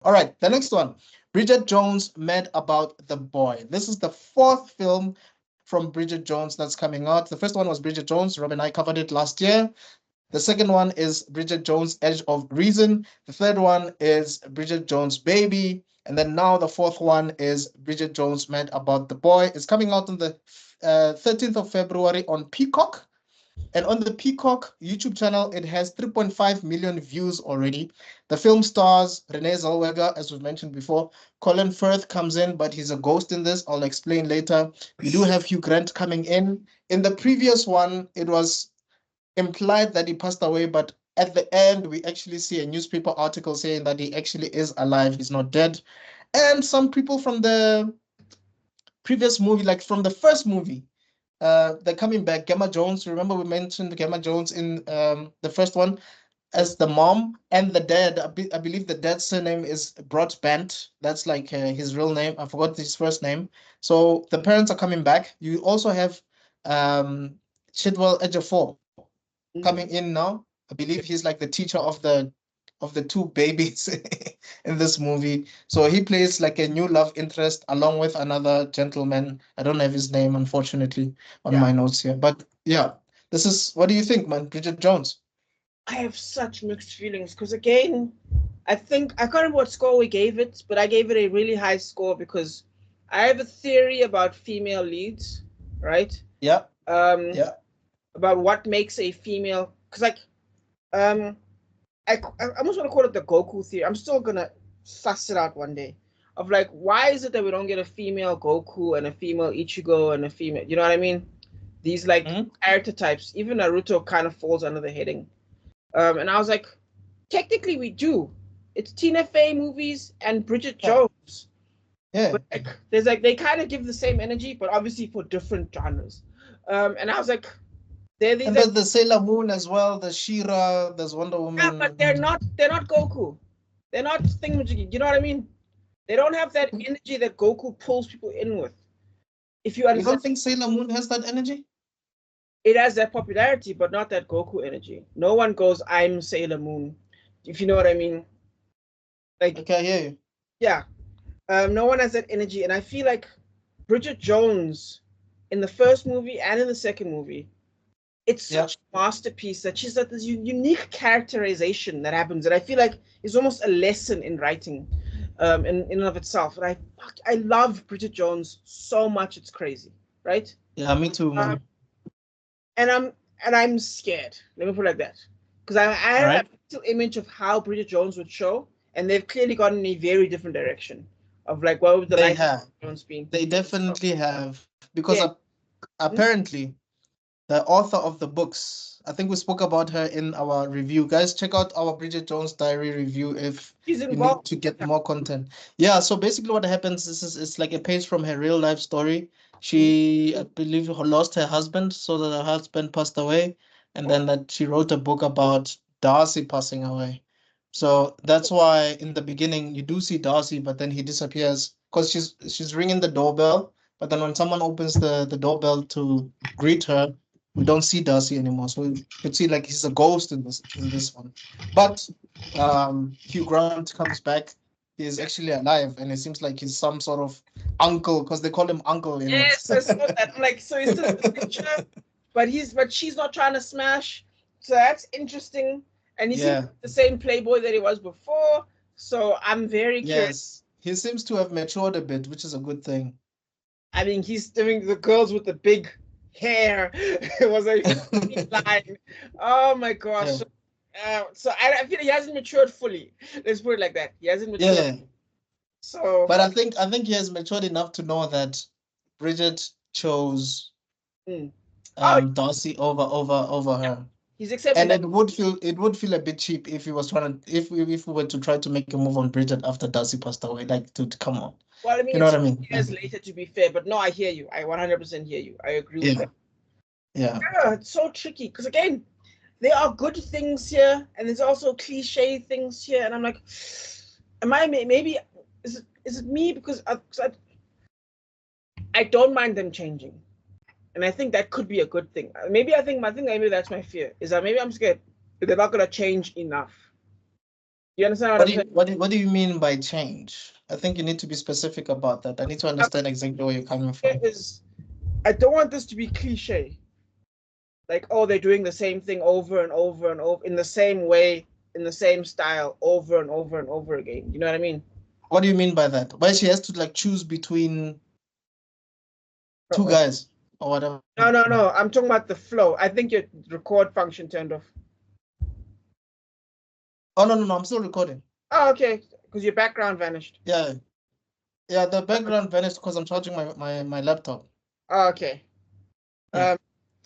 All right, the next one. Bridget Jones Mad About the Boy. This is the fourth film from Bridget Jones that's coming out. The first one was Bridget Jones. Rob and I covered it last year. The second one is Bridget Jones' Edge of Reason. The third one is Bridget Jones' Baby. And then now the fourth one is Bridget Jones Mad About the Boy. It's coming out on the 13th of February on Peacock. And on the Peacock YouTube channel, it has 3.5 million views already. The film stars Renee Zellweger, as we've mentioned before. Colin Firth comes in, but he's a ghost in this. I'll explain later. We do have Hugh Grant coming in. In the previous one, it was implied that he passed away, but at the end, we actually see a newspaper article saying that he actually is alive. He's not dead. And some people from the previous movie, like from the first movie, they're coming back. Gemma Jones, remember we mentioned Gemma Jones in the first one as the mom, and the dad. I believe the dad's surname is Broadbent. That's like his real name. I forgot his first name. So the parents are coming back. You also have Chidwell Ejiofor coming in now. I believe he's like the teacher of the two babies in this movie. So he plays like a new love interest along with another gentleman. I don't have his name, unfortunately, on my notes here. But yeah, this is, what do you think, man? Bridget Jones. I have such mixed feelings because, again, I think I can't remember what score we gave it, but I gave it a really high score because I have a theory about female leads, right? Yeah. Yeah. About what makes a female, because I almost want to call it the Goku theory. I'm still gonna suss it out one day. Of like, why is it that we don't get a female Goku and a female Ichigo and a female, you know what I mean? These like character types. Even Naruto kind of falls under the heading. And I was like, technically we do. It's Tina Fey movies and Bridget Jones. Yeah. But like, there's like, they kind of give the same energy, but obviously for different genres. And I was like, and there's the Sailor Moon as well, the She-Ra, there's Wonder Woman. Yeah, but they're not Goku. They're not thingamajiggy. You know what I mean? They don't have that energy that Goku pulls people in with. If you understand. You don't think Sailor Moon has that energy? It has that popularity, but not that Goku energy. No one goes, I'm Sailor Moon. If you know what I mean. Like, okay, I hear you. Yeah. No one has that energy. And I feel like Bridget Jones in the first movie and in the second movie, it's such a masterpiece that she's got this unique characterization that happens that I feel like is almost a lesson in writing in and of itself. And I love Bridget Jones so much, it's crazy, right? Yeah, me too, man. And I'm scared. Let me put it like that. Because I have a mental image of how Bridget Jones would show, and they've clearly gone in a very different direction of like what would the life of Bridget Jones been. They definitely have. Because apparently the author of the books, I think we spoke about her in our review. Guys, check out our Bridget Jones Diary review if you need to get more content. Yeah, so basically what happens is it's like a page from her real life story. She, I believe, lost her husband, so that her husband passed away, and then that she wrote a book about Darcy passing away. So that's why in the beginning you do see Darcy, but then he disappears because she's ringing the doorbell. But then when someone opens the doorbell to greet her, we don't see Darcy anymore. So you could see like he's a ghost in this one. But Hugh Grant comes back. He's actually alive, and it seems like he's some sort of uncle because they call him uncle. Yes, I saw that. I'm like, so he's still in the picture, but she's not trying to smash. So that's interesting. And he's the same playboy that he was before. So I'm very curious. Yes, he seems to have matured a bit, which is a good thing. I mean, he's doing the girls with the big hair. It was a line. Oh my gosh. Yeah. So I feel he hasn't matured fully. Let's put it like that. He hasn't matured. Yeah. So, but I think he has matured enough to know that Bridget chose Darcy over her. He's accepting. And it would feel a bit cheap if he was trying to if we were to try to make a move on Bridget after Darcy passed away. Like to come on. Well, I mean, you know what I mean? Years later, to be fair, but no, I hear you. I 100% hear you. I agree with that. Yeah. It's so tricky because again, there are good things here, and there's also cliche things here, and I'm like, maybe is it me because I don't mind them changing, and I think that could be a good thing. Maybe maybe that's my fear is that maybe I'm scared that they're not gonna change enough. You understand what I'm saying? What do you mean by change? I think you need to be specific about that. I need to understand exactly where you're coming from. I don't want this to be cliche. Like, oh, they're doing the same thing over and over and over in the same way, in the same style, over and over and over again. You know what I mean? What do you mean by that? Why she has to like choose between two guys or whatever? No. I'm talking about the flow. I think your record function turned off. Oh no, I'm still recording. Oh, okay. Because your background vanished. Yeah. Yeah, the background vanished because I'm charging my laptop. Oh, okay. Yeah.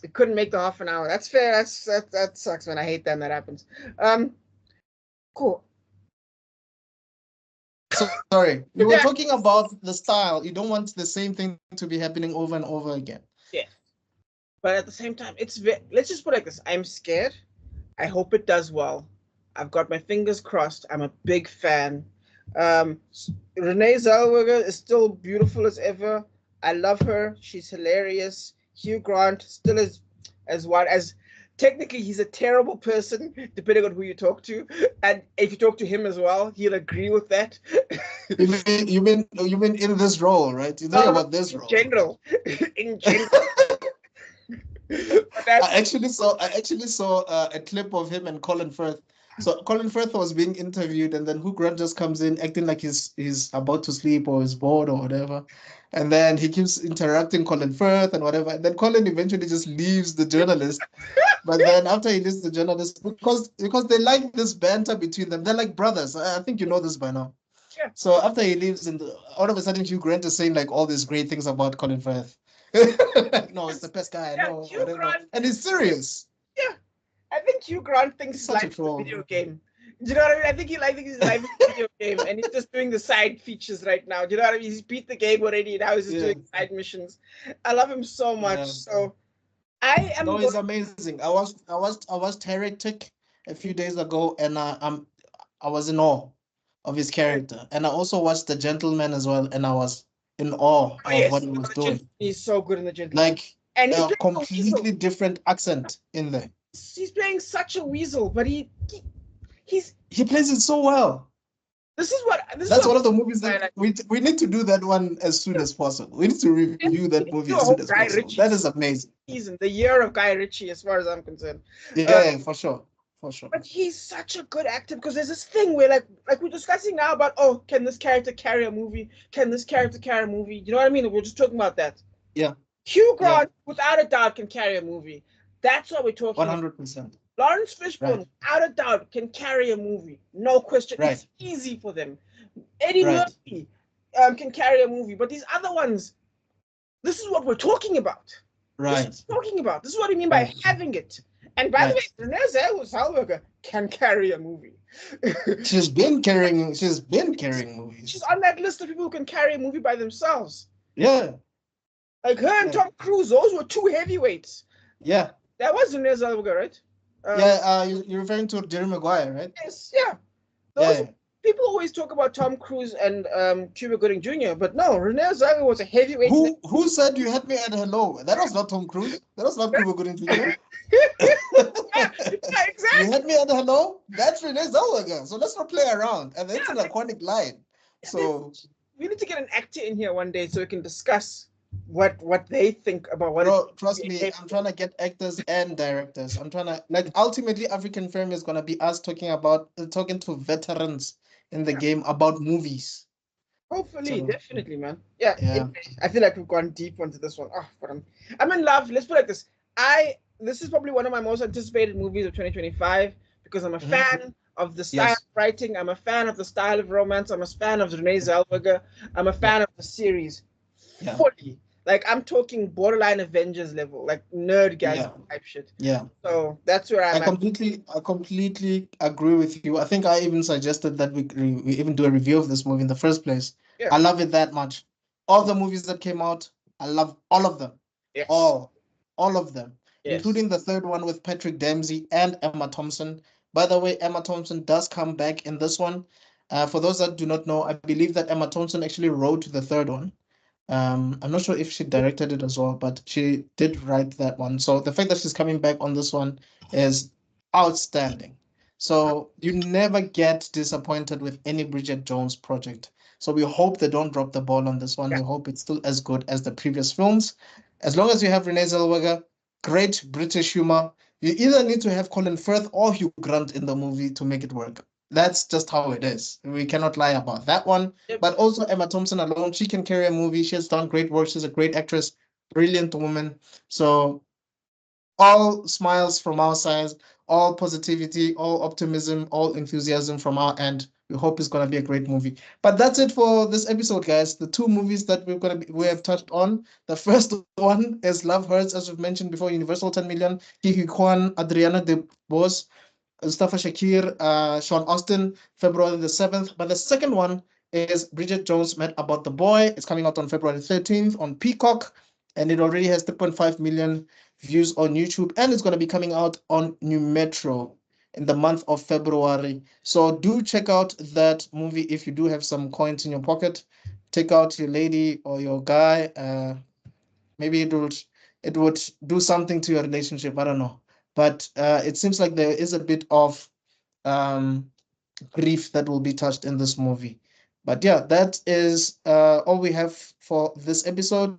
It couldn't make the half an hour. That's fair. That sucks, man. I hate that when that happens. Cool. So sorry. You were talking about the style. You don't want the same thing to be happening over and over again. Yeah. But at the same time, let's just put it like this. I'm scared. I hope it does well. I've got my fingers crossed. I'm a big fan. Renee Zellweger is still beautiful as ever. I love her. She's hilarious. Hugh Grant still is as technically he's a terrible person depending on who you talk to, and if you talk to him as well, he'll agree with that. You mean in this role, right? You're talking about this role. In general. I actually saw a clip of him and Colin Firth. So Colin Firth was being interviewed, and then Hugh Grant just comes in acting like he's about to sleep or is bored or whatever, and then he keeps interrupting Colin Firth and whatever. And then Colin eventually just leaves the journalist. But then after he leaves the journalist, because they like this banter between them, they're like brothers. I think you know this by now. Yeah. So after he leaves, all of a sudden Hugh Grant is saying like all these great things about Colin Firth. No, it's the best guy I know. Whatever. And he's serious. Yeah. I think Hugh Grant thinks he's like a video game. Do you know what I mean? I think he's like a video game, and he's just doing the side features right now. Do you know what I mean? He's beat the game already. Now he's just doing side missions. I love him so much. Yeah. So I am. No, he's amazing. I watched Heretic a few days ago, and I was in awe of his character. And I also watched The Gentleman as well, and I was in awe of what he was doing. He's so good in The Gentleman. Like, and a completely different accent in there. He's playing such a weasel, but he plays it so well. That's one of the movies that we need to do that one as soon as possible. We need to review that movie as soon as possible. That is amazing. The year of Guy Ritchie, as far as I'm concerned. Yeah, for sure. But he's such a good actor, because there's this thing where like we're discussing now about, oh, can this character carry a movie? Can this character carry a movie? You know what I mean? We're just talking about that. Yeah. Hugh Grant, without a doubt, can carry a movie. That's what we're talking 100%. about. Lawrence Fishburne, without a doubt, can carry a movie. No question. Right. It's easy for them. Eddie Murphy can carry a movie. But these other ones, this is what we're talking about. Right. This is what we're talking about. This is what I mean by having it. And by the way, Renee Zellweger can carry a movie. She's been carrying movies. She's on that list of people who can carry a movie by themselves. Yeah. Like her and Tom Cruise, those were two heavyweights. Yeah. That was Renee Zellweger, right? You're referring to Jerry Maguire, right? Yes, yeah. People always talk about Tom Cruise and Cuba Gooding Jr., but no, Renee Zellweger was a heavyweight. Who said you had me at hello? That was not Tom Cruise. That was not Cuba Gooding Jr. Yeah, exactly. You had me at hello? That's Renee Zellweger. So let's not play around. And that's an iconic line. So we need to get an actor in here one day so we can discuss what they think about what. Bro, trust me, I'm trying to get actors and directors. I'm trying to ultimately African Film is gonna be us talking to veterans in the game about movies. Hopefully, definitely, man. Yeah. I feel like we've gone deep into this one. But I'm in love. Let's put it like this. This is probably one of my most anticipated movies of 2025 because I'm a fan of the style of writing. I'm a fan of the style of romance. I'm a fan of Renee Zellweger. I'm a fan of the series. Yeah. Fully. Like, I'm talking borderline Avengers level, like nerd guys type shit. Yeah. So that's where I completely agree with you. I think I even suggested that we even do a review of this movie in the first place. Yeah. I love it that much. All the movies that came out, I love all of them. Yes. All of them, including the third one with Patrick Dempsey and Emma Thompson. By the way, Emma Thompson does come back in this one. For those that do not know, I believe that Emma Thompson actually wrote the third one. I'm not sure if she directed it as well, but she did write that one. So the fact that she's coming back on this one is outstanding. So you never get disappointed with any Bridget Jones project. So we hope they don't drop the ball on this one. Yeah. We hope it's still as good as the previous films. As long as you have Renee Zellweger, great British humor. You either need to have Colin Firth or Hugh Grant in the movie to make it work. That's just how it is. We cannot lie about that one. Yep. But also Emma Thompson alone, she can carry a movie. She has done great work. She's a great actress, brilliant woman. So all smiles from our side, all positivity, all optimism, all enthusiasm from our end. We hope it's gonna be a great movie. But that's it for this episode, guys. The two movies that we have touched on. The first one is Love Hurts, as we've mentioned before, Universal 10 million, Ki Kwan, Adriana De Bos, Mustafa Shakir, Sean Austin, February the 7th. But the second one is Bridget Jones Met About the Boy. It's coming out on February 13th on Peacock, and it already has 3.5 million views on YouTube, and it's going to be coming out on New Metro in the month of February. So do check out that movie if you do have some coins in your pocket. Take out your lady or your guy. Maybe it would do something to your relationship. I don't know, but it seems like there is a bit of um, grief that will be touched in this movie. But yeah, that is all we have for this episode.